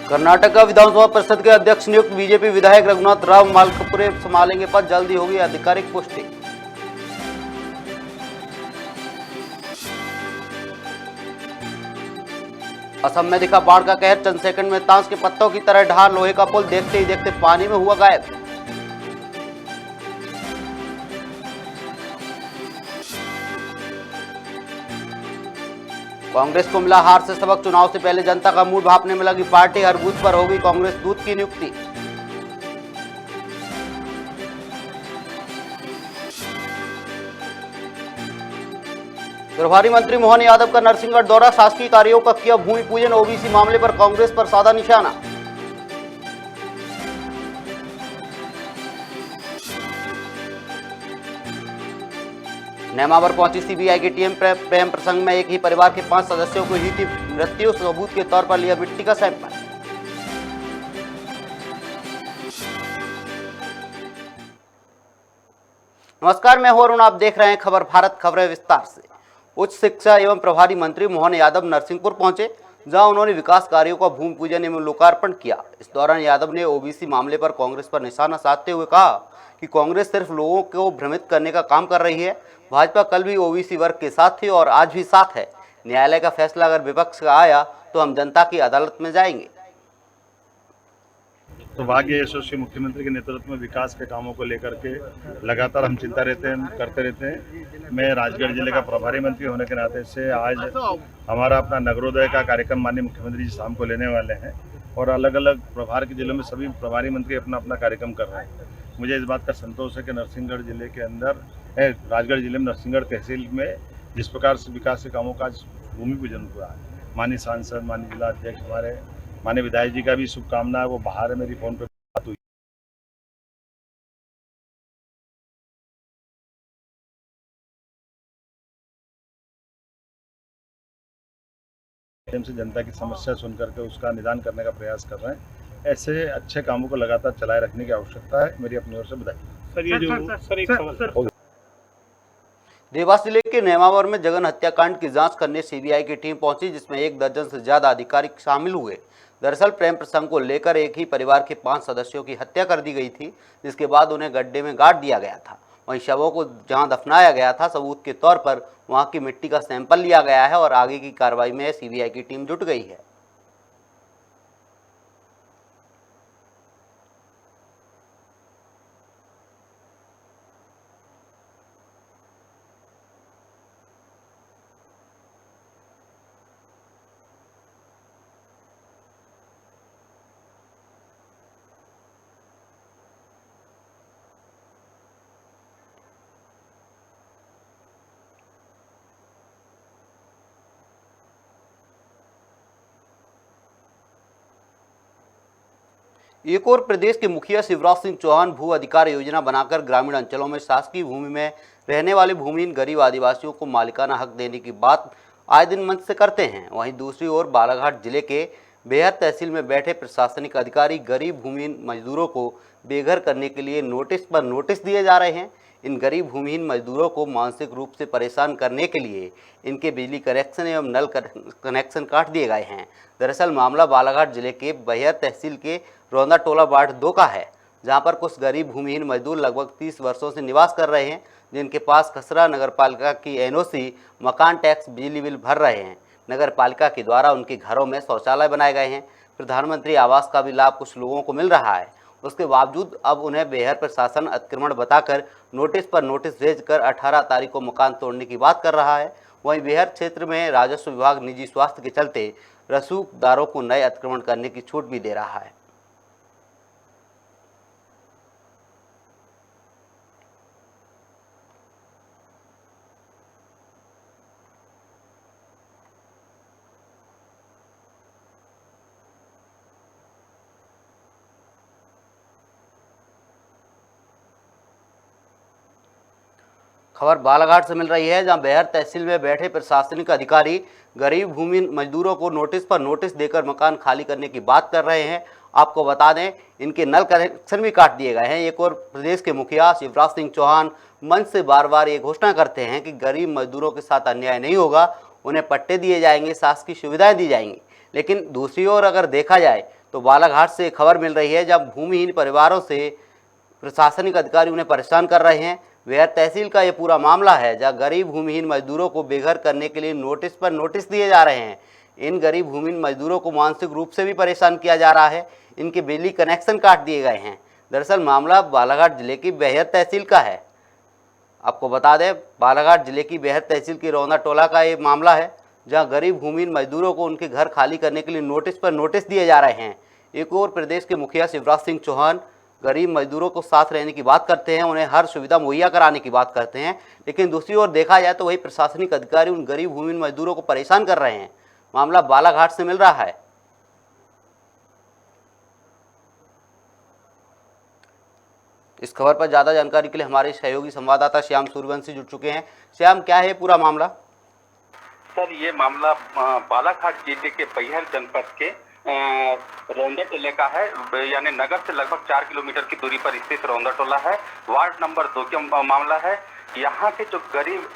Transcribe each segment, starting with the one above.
कर्नाटक का विधानसभा परिषद के अध्यक्ष नियुक्त बीजेपी विधायक रघुनाथ राव मालकपुरे संभालेंगे पद, जल्दी होगी आधिकारिक पोस्टिंग। असम में दिखा बाढ़ का कहर, चंद सेकंड में ताश के पत्तों की तरह ढहा लोहे का पुल देखते ही देखते पानी में हुआ गायब। कांग्रेस को मिला हार से सबक, चुनाव से पहले जनता का मूड भांपने में लगी पार्टी, हर बूथ पर होगी कांग्रेस दूत की नियुक्ति। प्रभारी मंत्री मोहन यादव का नरसिंहगढ़ दौरा, शासकीय कार्यों का किया भूमि पूजन, ओबीसी मामले पर कांग्रेस पर साधा निशाना। नेमावर पहुंची सीबीआई की टीम, प्रेम प्रसंग में एक ही परिवार के 5 सदस्यों को हुई थी मृत्यु, सबूत के तौर पर लिया मिट्टी का सैंपल। नमस्कार, मैं हूं अरुण, आप देख रहे हैं खबर भारत। खबरें विस्तार से। उच्च शिक्षा एवं प्रभारी मंत्री मोहन यादव नरसिंहपुर पहुंचे, जहां उन्होंने विकास कार्यों का भूमि पूजन एवं लोकार्पण किया। इस दौरान यादव ने ओबीसी मामले पर कांग्रेस पर निशाना साधते हुए कहा कि कांग्रेस सिर्फ लोगों को भ्रमित करने का काम कर रही है। भाजपा कल भी ओबीसी वर्ग के साथ थी और आज भी साथ है। न्यायालय का फैसला अगर विपक्ष का आया तो हम जनता की अदालत में जाएंगे। सौभाग्य यशस्वी मुख्यमंत्री के नेतृत्व में विकास के कामों को लेकर के लगातार हम चिंता करते रहते हैं। मैं राजगढ़ जिले का प्रभारी मंत्री होने के नाते से आज हमारा अपना नगरोदय का कार्यक्रम माननीय मुख्यमंत्री जी शाम को लेने वाले हैं और अलग अलग प्रभार के जिलों में सभी प्रभारी मंत्री अपना अपना कार्यक्रम कर रहे हैं। मुझे इस बात का संतोष है कि नरसिंहगढ़ जिले के अंदर राजगढ़ जिले में नरसिंहगढ़ तहसील में जिस प्रकार से विकास के कामों का भूमि पूजन हुआ है, माननीय सांसद, माननीय जिला अध्यक्ष, हमारे माननीय विधायक जी का भी शुभकामना है। वो बाहर है, मेरी फोन पे बात हुई से जनता की समस्या सुन करके उसका निदान करने का प्रयास कर रहे हैं। ऐसे अच्छे कामों को लगातार चलाए रखने की आवश्यकता है। मेरी अपनी ओर से बधाई। देवास जिले के नेमावर में जघन्य हत्याकांड की जांच करने सीबीआई की टीम पहुंची, जिसमें 1 दर्जन से ज्यादा अधिकारी शामिल हुए। दरअसल प्रेम प्रसंग को लेकर एक ही परिवार के 5 सदस्यों की हत्या कर दी गई थी, जिसके बाद उन्हें गड्ढे में गाड़ दिया गया था। वहीं शवों को जहां दफनाया गया था, सबूत के तौर पर वहां की मिट्टी का सैंपल लिया गया है और आगे की कार्रवाई में सीबीआई की टीम जुट गई है। एक और प्रदेश के मुखिया शिवराज सिंह चौहान भू अधिकार योजना बनाकर ग्रामीण अंचलों में शासकीय भूमि में रहने वाले भूमिहीन गरीब आदिवासियों को मालिकाना हक देने की बात आए दिन मंच से करते हैं। वहीं दूसरी ओर बालाघाट जिले के बेहर तहसील में बैठे प्रशासनिक अधिकारी गरीब भूमिहीन मजदूरों को बेघर करने के लिए नोटिस पर नोटिस दिए जा रहे हैं। इन गरीब भूमिहीन मजदूरों को मानसिक रूप से परेशान करने के लिए इनके बिजली कनेक्शन एवं नल कनेक्शन काट दिए गए हैं। दरअसल मामला बालाघाट जिले के बहियर तहसील के रौंदा टोला वार्ड 2 का है, जहां पर कुछ गरीब भूमिहीन मजदूर लगभग 30 वर्षों से निवास कर रहे हैं, जिनके पास खसरा नगरपालिका की एनओसी, मकान टैक्स, बिजली बिल भर रहे हैं। नगरपालिका के द्वारा उनके घरों में शौचालय बनाए गए हैं। प्रधानमंत्री आवास का भी लाभ कुछ लोगों को मिल रहा है। उसके बावजूद अब उन्हें बेहर प्रशासन अतिक्रमण बताकर नोटिस पर नोटिस भेजकर 18 तारीख को मकान तोड़ने की बात कर रहा है। वहीं बेहर क्षेत्र में राजस्व विभाग निजी स्वास्थ्य के चलते रसूखदारों को नए अतिक्रमण करने की छूट भी दे रहा है। खबर बालाघाट से मिल रही है, जहां बेहर तहसील में बैठे प्रशासनिक अधिकारी गरीब भूमि मजदूरों को नोटिस पर नोटिस देकर मकान खाली करने की बात कर रहे हैं। आपको बता दें, इनके नल कनेक्शन भी काट दिए गए हैं। एक और प्रदेश के मुखिया शिवराज सिंह चौहान मंच से बार बार ये घोषणा करते हैं कि गरीब मजदूरों के साथ अन्याय नहीं होगा, उन्हें पट्टे दिए जाएंगे, शासकीय सुविधाएं दी जाएंगी। लेकिन दूसरी ओर अगर देखा जाए तो बालाघाट से खबर मिल रही है, जब भूमिहीन परिवारों से प्रशासनिक अधिकारी उन्हें परेशान कर रहे हैं। बेहद तहसील का ये पूरा मामला है, जहाँ गरीब भूमिहीन मजदूरों को बेघर करने के लिए नोटिस पर नोटिस दिए जा रहे हैं। इन गरीब भूमिहीन मजदूरों को मानसिक रूप से भी परेशान किया जा रहा है। इनके बिजली कनेक्शन काट दिए गए हैं। दरअसल मामला बालाघाट जिले की बेहद तहसील का है। आपको बता दें, बालाघाट जिले की बेहद तहसील की रौना टोला का ये मामला है, जहां गरीब भूमिहीन मजदूरों को उनके घर खाली करने के लिए नोटिस पर नोटिस दिए जा रहे हैं। एक और प्रदेश के मुखिया शिवराज सिंह चौहान गरीब मजदूरों को साथ रहने की बात करते हैं, उन्हें हर सुविधा मुहैया कराने की बात करते हैं, लेकिन दूसरी ओर देखा जाए तो वही प्रशासनिक अधिकारी उन गरीब भूमिहीन मजदूरों को परेशान कर रहे हैं। मामला बालाघाट से मिल रहा है। इस खबर पर ज्यादा जानकारी के लिए हमारे सहयोगी संवाददाता श्याम सूर्यवंशी जुड़ चुके हैं। श्याम, क्या है पूरा मामला? सर, ये मामला बालाघाट जिले के बैहर जनपद के रौंदा टोले का है, यानी नगर से लगभग 4 किलोमीटर की दूरी पर स्थित रौंदा टोला है। वार्ड नंबर 2 का मामला है। यहाँ के जो गरीब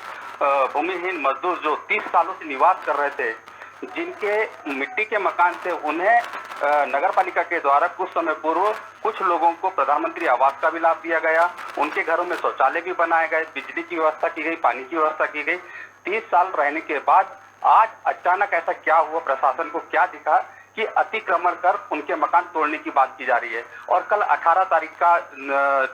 भूमिहीन मजदूर जो 30 सालों से निवास कर रहे थे, जिनके मिट्टी के मकान से उन्हें नगर पालिका के द्वारा कुछ समय पूर्व कुछ लोगों को प्रधानमंत्री आवास का भी लाभ दिया गया। उनके घरों में शौचालय भी बनाए गए, बिजली की व्यवस्था की गई, पानी की व्यवस्था की गई। 30 साल रहने के बाद आज अचानक ऐसा क्या हुआ, प्रशासन को क्या दिखा कि अतिक्रमण कर उनके मकान तोड़ने की बात की जा रही है। और कल 18 तारीख का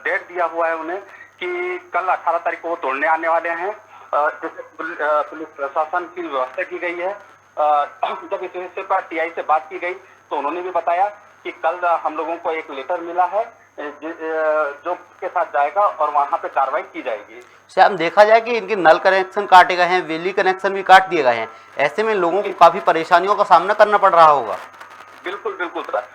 डेट दिया हुआ है उन्हें कि कल 18 तारीख को वो तोड़ने आने वाले हैं। जैसे पुलिस प्रशासन की व्यवस्था की गई है। जब इस विषय पर टीआई से बात की गई तो उन्होंने भी बताया कि कल हम लोगों को एक लेटर मिला है जो के साथ जाएगा और वहां पे कार्रवाई की जाएगी। श्याम, देखा जाए कि इनके नल कनेक्शन काटे गए हैं, बिजली कनेक्शन भी काट दिए गए हैं, ऐसे में लोगों को काफी परेशानियों का सामना करना पड़ रहा होगा। बिल्कुल बिल्कुल सर,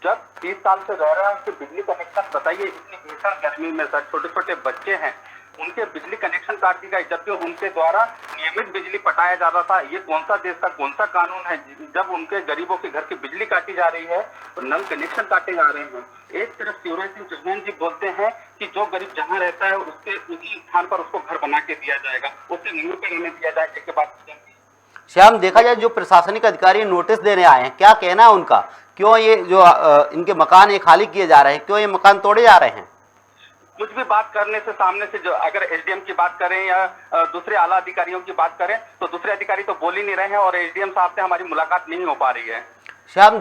जब 30 साल से रह रहे हैं उसके बिजली कनेक्शन, बताइए इतनी भीषण गर्मी में सर, छोटे छोटे बच्चे हैं, उनके बिजली कनेक्शन काट दी गई, जबकि उनके द्वारा नियमित बिजली पटाया जा रहा था। ये कौन सा देश का कौन सा कानून है जब उनके गरीबों के घर की बिजली काटी जा रही है और नल कनेक्शन काटे जा रहे हैं। एक तरफ शिवराज सिंह चौहान जी बोलते हैं कि जो गरीब जहाँ रहता है उसके उसी स्थान पर उसको घर बना के दिया जाएगा, उसे मुंह पे रहने दिया जाएगा। इसके बाद श्याम, देखा जाए जो प्रशासनिक अधिकारी नोटिस देने आए हैं, क्या कहना है उनका? क्यों ये जो इनके मकान ये खाली किए जा रहे हैं, क्यों ये मकान तोड़े जा रहे हैं? कुछ भी बात करने से सामने से, जो अगर एसडीएम की बात करें या दूसरे आला अधिकारियों की बात करें तो दूसरे अधिकारी तो बोल ही नहीं रहे हैं और एसडीएम साहब से हमारी मुलाकात नहीं हो पा रही है। श्याम,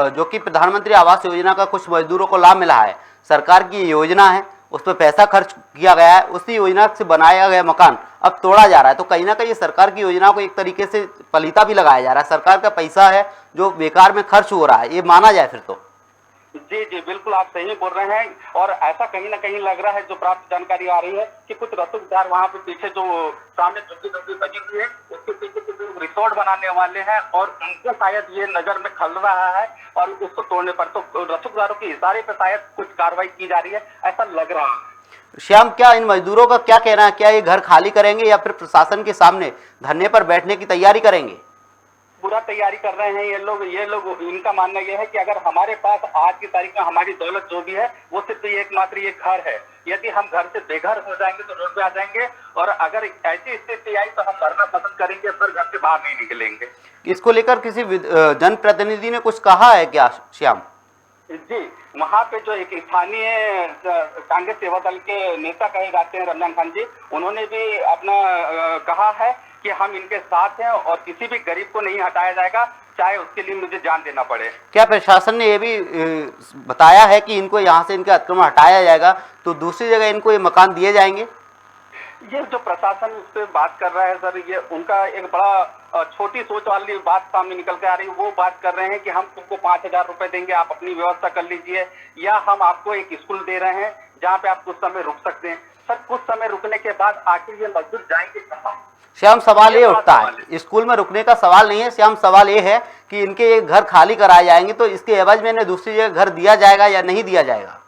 जो कि प्रधानमंत्री आवास योजना का कुछ मजदूरों को लाभ मिला है, सरकार की योजना है, उस पर पैसा खर्च किया गया है, उसी योजना से बनाया गया मकान अब तोड़ा जा रहा है, तो कहीं ना कहीं सरकार की योजना को एक तरीके से पलीता भी लगाया जा रहा है। सरकार का पैसा है जो बेकार में खर्च हो रहा है, ये माना जाए फिर तो। जी जी बिल्कुल, आप सही बोल रहे हैं। और ऐसा कहीं ना कहीं लग रहा है, जो प्राप्त जानकारी आ रही है कि कुछ रसूखदार वहाँ पे पीछे जो सामने झुग्गी बनी हुई है उसके पीछे रिसोर्ट बनाने वाले हैं और उनको शायद ये नजर में खल रहा है और उसको तोड़ने पर तो रसूखदारों के इशारे पर शायद कुछ कार्रवाई की जा रही है, ऐसा लग रहा है। श्याम, क्या इन मजदूरों का क्या कहना है? क्या ये घर खाली करेंगे या फिर प्रशासन के सामने धरने पर बैठने की तैयारी करेंगे? पूरा तैयारी कर रहे हैं ये लोग। इनका मानना यह है कि अगर हमारे पास आज की तारीख में हमारी दौलत जो भी है वो सिर्फ एकमात्र ये घर है। यदि हम घर से बेघर हो जाएंगे तो रोड पे आ जाएंगे, और अगर ऐसी स्थिति आई तो हम मरना पसंद करेंगे, पर घर से बाहर नहीं निकलेंगे। इसको लेकर किसी जनप्रतिनिधि ने कुछ कहा है क्या श्याम? जी, वहाँ पे जो एक स्थानीय कांग्रेस सेवा दल के नेता कहे जाते हैं, रमजान खान जी, उन्होंने भी अपना कहा है कि हम इनके साथ हैं और किसी भी गरीब को नहीं हटाया जाएगा, चाहे उसके लिए मुझे जान देना पड़े। क्या प्रशासन ने ये भी बताया है कि इनको यहाँ से इनका अतिक्रमण हटाया जाएगा तो दूसरी जगह इनको ये मकान दिए जाएंगे? ये जो प्रशासन उस पर बात कर रहा है सर, ये उनका एक बड़ा छोटी सोच वाली बात सामने निकल के आ रही है। वो बात कर रहे हैं कि हम तुमको 5,000 रुपए देंगे, आप अपनी व्यवस्था कर लीजिए, या हम आपको एक स्कूल दे रहे हैं जहाँ पे आप कुछ समय रुक सकते हैं। सर, कुछ समय रुकने के बाद आखिर ये मजदूर जाएंगे कहाँ? श्याम, सवाल ये उठता है, स्कूल में रुकने का सवाल नहीं है श्याम, सवाल ये है कि इनके ये घर खाली कराए जाएंगे तो इसके एवज में इन्हें दूसरी जगह घर दिया जाएगा या नहीं दिया जाएगा?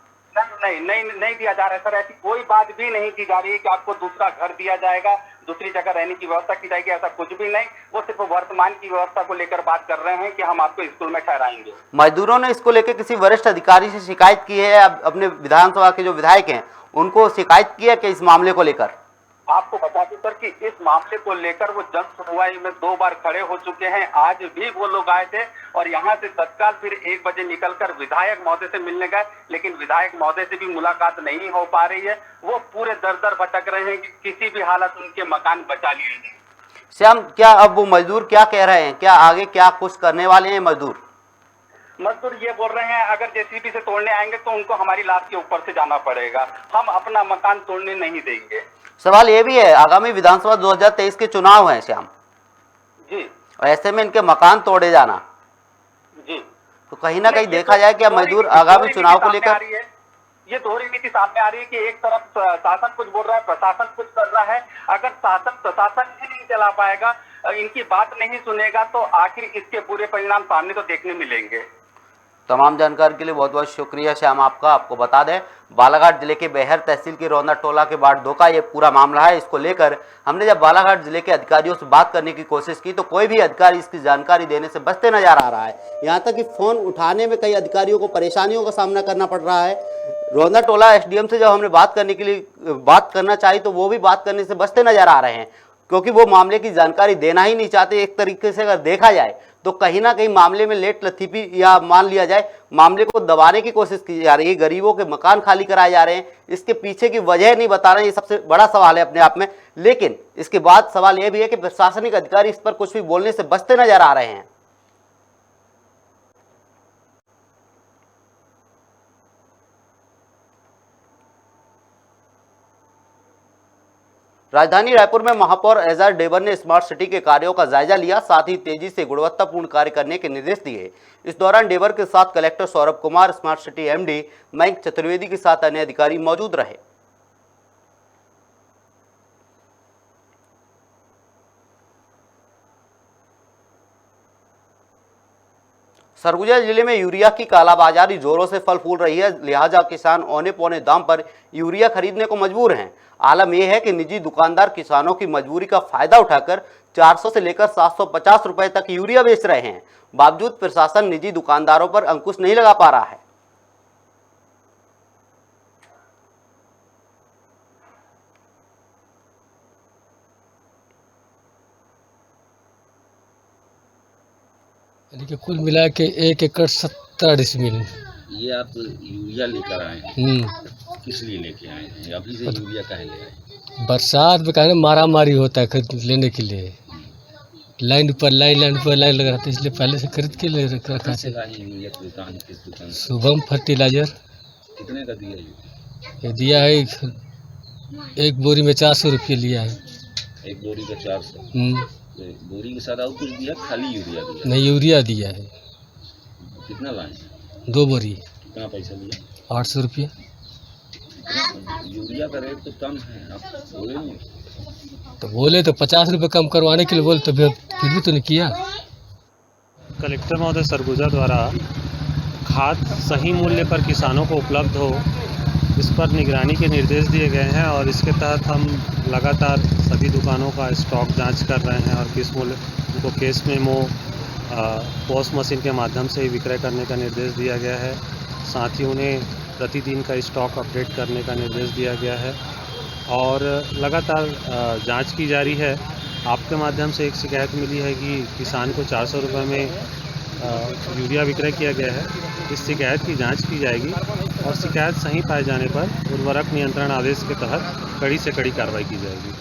नहीं दिया जा रहा है सर। ऐसी कोई बात भी नहीं की जा रही है कि आपको दूसरा घर दिया जाएगा, दूसरी जगह रहने की व्यवस्था की जाएगी, ऐसा कुछ भी नहीं। वो सिर्फ वर्तमान की व्यवस्था को लेकर बात कर रहे हैं कि हम आपको स्कूल में ठहराएंगे। मजदूरों ने इसको लेकर किसी वरिष्ठ अधिकारी से शिकायत की है? अपने विधानसभा के जो विधायक हैं उनको शिकायत की है कि इस मामले को लेकर? आपको बता दूं सर कि इस मामले को लेकर वो जन सुनवाई में 2 बार खड़े हो चुके हैं। आज भी वो लोग आए थे और यहाँ से तत्काल फिर 1 बजे निकलकर विधायक महोदय से मिलने गए, लेकिन विधायक महोदय से भी मुलाकात नहीं हो पा रही है। वो पूरे दर भटक रहे हैं कि किसी भी हालत उनके मकान बचा लिए जाए। श्याम, क्या अब वो मजदूर क्या कह रहे हैं, क्या आगे क्या कुछ करने वाले हैं मजदूर? मजदूर ये बोल रहे हैं अगर जेसीबी से तोड़ने आएंगे तो उनको हमारी लाश के ऊपर से जाना पड़ेगा, हम अपना मकान तोड़ने नहीं देंगे। सवाल ये भी है, आगामी विधानसभा 2023 के चुनाव हैं श्याम जी, और ऐसे में इनके मकान तोड़े जाना, जी, तो कहीं ना कहीं देखा जाए क्या मजदूर आगामी चुनाव को लेकर? ये दोहरी नीति सामने आ रही है कि एक तरफ शासन कुछ बोल रहा है, प्रशासन कुछ कर रहा है। अगर शासन प्रशासन ही नहीं चला पाएगा, इनकी बात नहीं सुनेगा, तो आखिर इसके बुरे परिणाम सामने तो देखने मिलेंगे। तमाम जानकारी के लिए बहुत बहुत शुक्रिया श्याम आपका। आपको बता दें, बालाघाट जिले के बेहर तहसील के रौंदा टोला के वार्ड 2 का ये पूरा मामला है। इसको लेकर हमने जब बालाघाट जिले के अधिकारियों से बात करने की कोशिश की तो कोई भी अधिकारी इसकी जानकारी देने से बचते नजर आ रहा है। यहाँ तक कि फोन उठाने में कई अधिकारियों को परेशानियों का सामना करना पड़ रहा है। रौंदा टोला एसडीएम से जब हमने बात करने के लिए बात करना चाहिए तो वो भी बात करने से बचते नजर आ रहे हैं, क्योंकि वो मामले की जानकारी देना ही नहीं चाहते। एक तरीके से अगर देखा जाए तो कहीं ना कहीं मामले में लेट लतीफी या मान लिया जाए मामले को दबाने की कोशिश की जा रही है। गरीबों के मकान खाली कराए जा रहे हैं, इसके पीछे की वजह नहीं बता रहे हैं। ये सबसे बड़ा सवाल है अपने आप में। लेकिन इसके बाद सवाल यह भी है कि प्रशासनिक अधिकारी इस पर कुछ भी बोलने से बचते नजर आ रहे हैं। राजधानी रायपुर में महापौर एजाज डेवर ने स्मार्ट सिटी के कार्यों का जायजा लिया, साथ ही तेजी से गुणवत्तापूर्ण कार्य करने के निर्देश दिए। इस दौरान डेवर के साथ collector Saurabh Kumar, smart city MD Mayank Chaturvedi के साथ अन्य अधिकारी मौजूद रहे। सरगुजा जिले में यूरिया की कालाबाजारी जोरों से फल फूल रही है, लिहाजा किसान औने पौने दाम पर यूरिया खरीदने को मजबूर हैं। आलम यह है कि निजी दुकानदार किसानों की मजबूरी का फायदा उठाकर 400 से लेकर 750 रुपए तक यूरिया बेच रहे हैं। बावजूद प्रशासन निजी दुकानदारों पर अंकुश नहीं लगा पा रहा है। यानी कि कुल मिला के 1 एकड़ 70 डिसमिल। ये आप यूरिया लेकर आए हैं, किस लिए लेके आए हैं? अभी से यूरिया काहे ले आए? बरसात में कहने मारा मारी होता है खरीद लेने के लिए, लाइन पर लाइन लगा रहता है, इसलिए पहले से खरीद के ले रखा है। यूरिया की दुकान किस दुकान? शुभम फर्टिलाइजर। कितने का दिया यूरिया? ये दिया है एक बोरी में 400 रुपये लिया है। एक बोरी का 400? बोरी के साथ और कुछ दिया, खाली यूरिया दिया? नहीं, यूरिया दिया है। कितना लाए? 2 बोरी। कितना पैसा लिया? 800 रुपये। यूरिया का रेट तो कम है, आप बोले नहीं? तो बोले तो 50 रुपये कम करवाने के लिए बोले, तो फिर भी तो नहीं किया। कलेक्टर महोदय सरगुजा द्वारा खाद सही मूल्य पर किसानों को उपलब्ध हो, इस पर निगरानी के निर्देश दिए गए हैं और इसके तहत हम लगातार सभी दुकानों का स्टॉक जांच कर रहे हैं और किस मूल्य उनको केस मेमो पोस्ट मशीन के माध्यम से ही विक्रय करने का निर्देश दिया गया है। साथ ही उन्हें प्रतिदिन का स्टॉक अपडेट करने का निर्देश दिया गया है और लगातार जांच की जारी है। आपके माध्यम से एक शिकायत मिली है कि किसान को 400 रुपये में यूरिया विक्रय किया गया है। इस शिकायत की जांच की जाएगी और शिकायत सही पाए जाने पर उर्वरक नियंत्रण आदेश के तहत कड़ी से कड़ी कार्रवाई की जाएगी।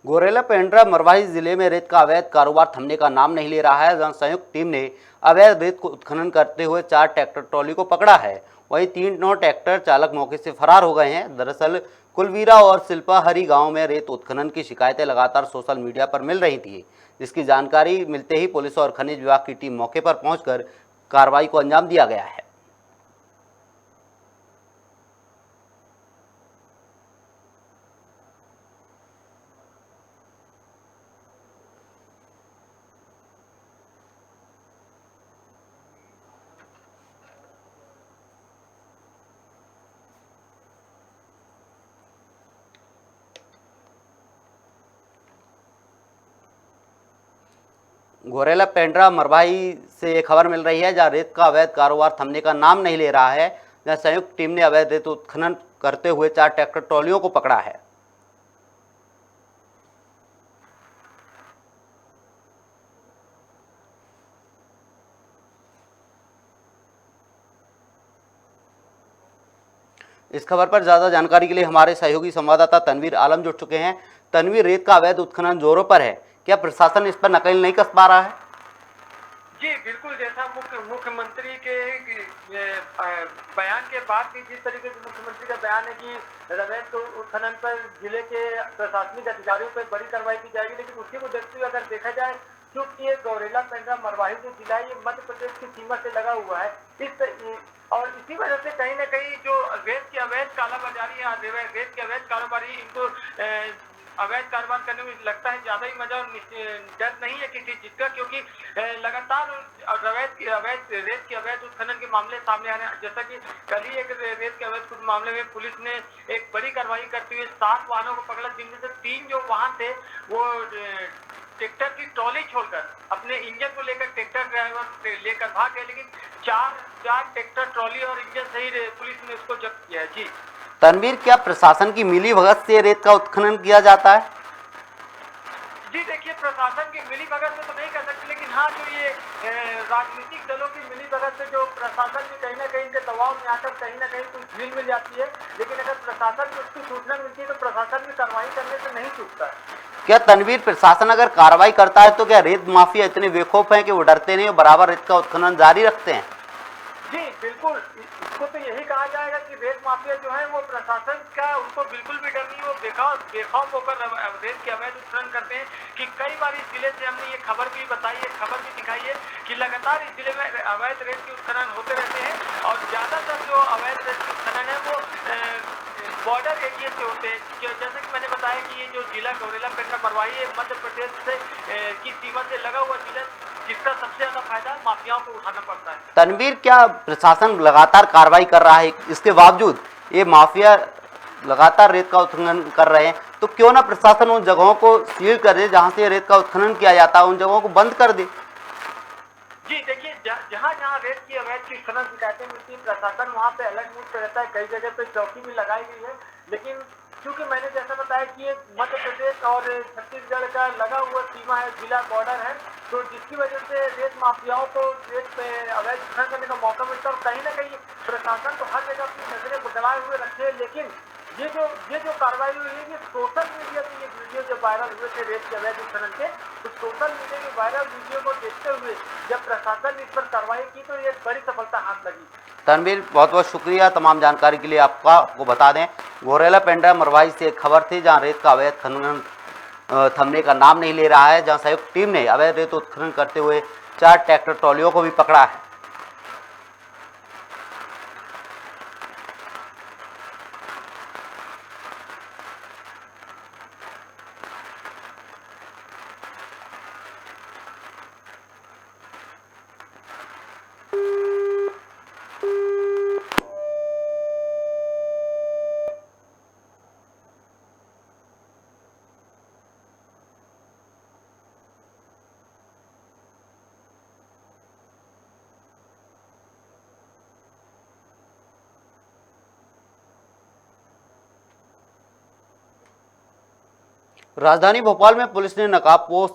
गोरेला पेंड्रा मरवाही जिले में रेत का अवैध कारोबार थमने का नाम नहीं ले रहा है, जहां संयुक्त टीम ने अवैध रेत को उत्खनन करते हुए 4 ट्रैक्टर ट्रॉली को पकड़ा है। वहीं 3 ट्रैक्टर चालक मौके से फरार हो गए हैं। दरअसल कुलवीरा और शिल्पाहरी गांव में रेत उत्खनन की शिकायतें लगातार सोशल मीडिया पर मिल रही थी, जिसकी जानकारी मिलते ही पुलिस और खनिज विभाग की टीम मौके पर पहुंचकर कार्रवाई को अंजाम दिया गया है। गोरेला पेंड्रा मरवाही से ये खबर मिल रही है, जहां रेत का अवैध कारोबार थमने का नाम नहीं ले रहा है, जहां संयुक्त टीम ने अवैध रेत उत्खनन करते हुए 4 ट्रैक्टर ट्रॉलियों को पकड़ा है। इस खबर पर ज्यादा जानकारी के लिए हमारे सहयोगी संवाददाता तनवीर आलम जुड़ चुके हैं। तनवीर, रेत का अवैध उत्खनन जोरों पर है, क्या प्रशासन इस पर नकेल नहीं कस पा रहा है? जी बिल्कुल, जैसा मुख्यमंत्री के बयान के बाद भी जिस तरीके से मुख्यमंत्री का बयान है कि अवैध उत्खनन पर जिले के प्रशासनिक अधिकारियों पर बड़ी कार्रवाई की जाएगी, लेकिन उसी को देखते हुए अगर देखा जाए क्योंकि ये गौरेला पेंड्रा मरवाही जो जिला है ये मध्य प्रदेश की सीमा से लगा हुआ है, और इसी वजह से कहीं ना कहीं जो रेत की अवैध कालाबाजारी है, रेत की अवैध कारोबारी, इनको अवैध कारोबार करने में लगता है ज्यादा ही मजा और डर नहीं है किसी चीज का, क्योंकि लगातार रेत के अवैध उत्खनन के मामले सामने आ रहे हैं। जैसा कि कल ही एक रेत के अवैध मामले में पुलिस ने एक बड़ी कार्रवाई करते हुए 7 वाहनों को पकड़ा, जिनमें से 3 जो वाहन थे वो ट्रैक्टर की ट्रॉली छोड़कर अपने इंजन को लेकर ट्रैक्टर ड्राइवर लेकर भाग गए, लेकिन 4 ट्रैक्टर ट्रॉली और इंजन सहित पुलिस ने उसको जब्त किया है। जी तनवीर, क्या प्रशासन की मिली भगत से रेत का उत्खनन किया जाता है? जी देखिए, प्रशासन की मिली भगत से तो नहीं कर सकते, लेकिन हाँ जो ये राजनीतिक दलों की मिली भगत से जो प्रशासन भी कहीं ना कहीं इनके दबाव में आकर कहीं ना कहीं कुछ ढील मिल जाती है, लेकिन अगर प्रशासन को उसकी सूचना मिलती है तो प्रशासन भी कार्रवाई करने से नहीं चूकता है। क्या तनवीर, प्रशासन अगर कार्रवाई करता है तो क्या रेत माफिया इतने बेखौफ हैं कि वो डरते नहीं और बराबर रेत का उत्खनन जारी रखते हैं? जी बिल्कुल, इसको तो यही कहा जाएगा कि रेत माफिया जो है वो प्रशासन का उनको बिल्कुल भी डर नहीं, वो बेखौफ होकर रेत के अवैध उत्खनन करते हैं। कि कई बार इस जिले से हमने ये खबर भी बताई है, खबर भी दिखाई है कि लगातार इस जिले में अवैध रेत के उत्खनन होते रहते हैं, और ज्यादातर जो अवैध रेत के उत्खनन है वो बॉर्डर एरिया से होते हैं। जैसे कि मैंने बताया कि ये जो जिला गौरेला पेंड्रा मरवाही है मध्य प्रदेश से की सीमा से लगा हुआ जिला, जिसका सबसे ज्यादा फायदा माफियाओं को उठाना पड़ता है। तनवीर, क्या प्रशासन लगातार कार्रवाई कर रहा है, इसके बावजूद ये माफिया लगातार रेत का उत्खनन कर रहे हैं, तो क्यों ना प्रशासन उन जगहों को सील कर दे जहां से रेत का उत्खनन किया जाता है, उन जगहों को बंद कर दे? जी देखिए, जहाँ जहाँ रेत की अवैध की उत्खनन शिकायतें मिलती है, प्रशासन वहाँ पे अलर्ट मूड पे रहता है। कई जगह पे चौकी भी लगाई गई है, लेकिन क्योंकि मैंने जैसा बताया कि ये मध्य प्रदेश और छत्तीसगढ़ का लगा हुआ सीमा है, जिला बॉर्डर है, तो जिसकी वजह से रेत माफियाओं को रेत पे अवैध उत्खनन करने का मौका मिलता है। और कहीं ना कहीं प्रशासन तो हर जगह अपनी नजरें बुलंदाए हुए रखे है, लेकिन ये जो कार्रवाई हुई है, ये सोशल मीडिया पे ये वीडियो जब वायरल हुए थे रेत के अवैध उत्खनन के, तो सोशल मीडिया के वायरल वीडियो को देखते हुए जब प्रशासन ने इस पर कार्रवाई की तो ये बड़ी सफलता हाथ लगी। तनवीर, बहुत बहुत शुक्रिया तमाम जानकारी के लिए। आपको बता दें, गौरेला पेंड्रा मरवाही से एक खबर थी जहां रेत का अवैध खनन थमने का नाम नहीं ले रहा है, जहां संयुक्त टीम ने अवैध रेत उत्खनन करते हुए 4 ट्रैक्टर ट्रॉलियों को भी पकड़ा है। राजधानी भोपाल में पुलिस ने नकाबपोश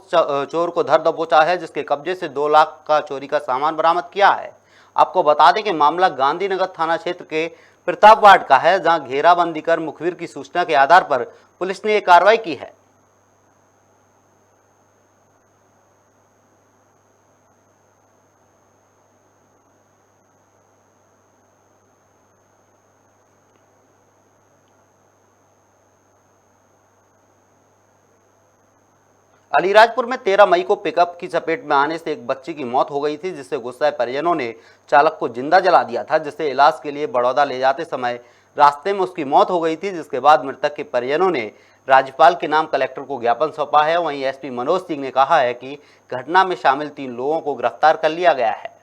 चोर को धर दबोचा है, जिसके कब्जे से 2 लाख का चोरी का सामान बरामद किया है। आपको बता दें कि मामला गांधीनगर थाना क्षेत्र के प्रताप वार्ड का है, जहां घेराबंदी कर मुखबिर की सूचना के आधार पर पुलिस ने यह कार्रवाई की है। अलीराजपुर में 13 मई को पिकअप की चपेट में आने से एक बच्ची की मौत हो गई थी, जिससे गुस्साए परिजनों ने चालक को जिंदा जला दिया था, जिससे इलाज के लिए बड़ौदा ले जाते समय रास्ते में उसकी मौत हो गई थी। जिसके बाद मृतक के परिजनों ने राज्यपाल के नाम कलेक्टर को ज्ञापन सौंपा है। वहीं एसपी मनोज सिंह ने कहा है कि घटना में शामिल 3 लोगों को गिरफ्तार कर लिया गया है।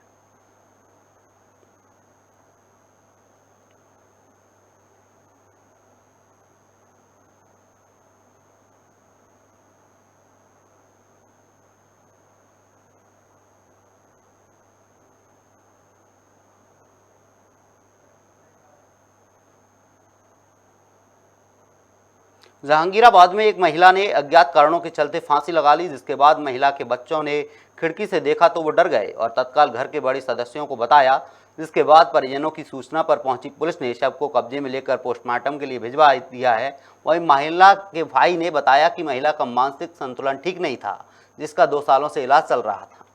जहांगीराबाद में एक महिला ने अज्ञात कारणों के चलते फांसी लगा ली, जिसके बाद महिला के बच्चों ने खिड़की से देखा तो वो डर गए और तत्काल घर के बड़े सदस्यों को बताया, जिसके बाद परिजनों की सूचना पर पहुंची पुलिस ने शव को कब्जे में लेकर पोस्टमार्टम के लिए भिजवा दिया है। वहीं महिला के भाई ने बताया कि महिला का मानसिक संतुलन ठीक नहीं था, जिसका 2 सालों से इलाज चल रहा था।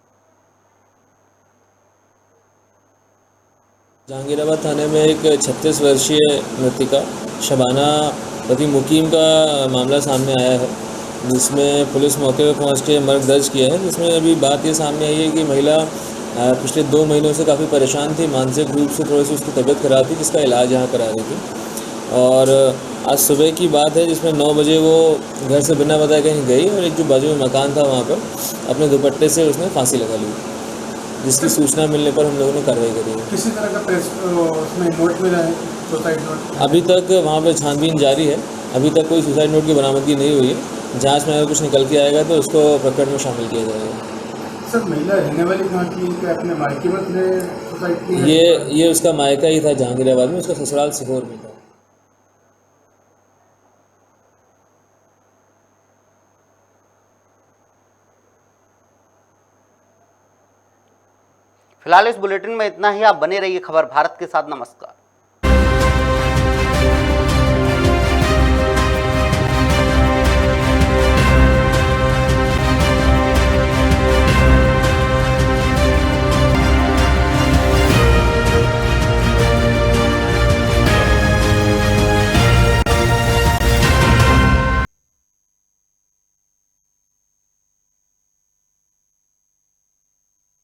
जहांगीराबाद थाने में एक 36 वर्षीय मृतिका शबाना पति मुकीम का मामला सामने आया है, जिसमें पुलिस मौके पर पहुंच के मर्ग दर्ज किया है। जिसमें अभी बात ये सामने आई है कि महिला पिछले 2 महीनों से काफ़ी परेशान थी, मानसिक रूप से थोड़ी सी उसकी तबीयत खराब थी, जिसका इलाज यहाँ करा रही थी। और आज सुबह की बात है, जिसमें 9 बजे वो घर से बिना बताए कहीं गई और एक जो बाजू में मकान था वहाँ पर अपने दुपट्टे से उसने फांसी लगा ली, जिसकी सूचना मिलने पर हम लोगों ने कार्रवाई करी है। किसी तरह का उसमें नोट मिला है, सुसाइड नोट? अभी तक वहाँ पर छानबीन जारी है, अभी तक कोई सुसाइड नोट की बरामदगी नहीं हुई है। जांच में अगर कुछ निकल के आएगा तो उसको प्रकरण में शामिल किया जाएगा। सर, महिला रहने वाली कहाँ की, क्या अपने मायके में सुसाइड की? ये उसका मायका ही था जहांगीराबाद में, उसका ससुराल सीहोर में था। फिलहाल इस बुलेटिन में इतना ही। आप बने रहिए खबर भारत के साथ। नमस्कार।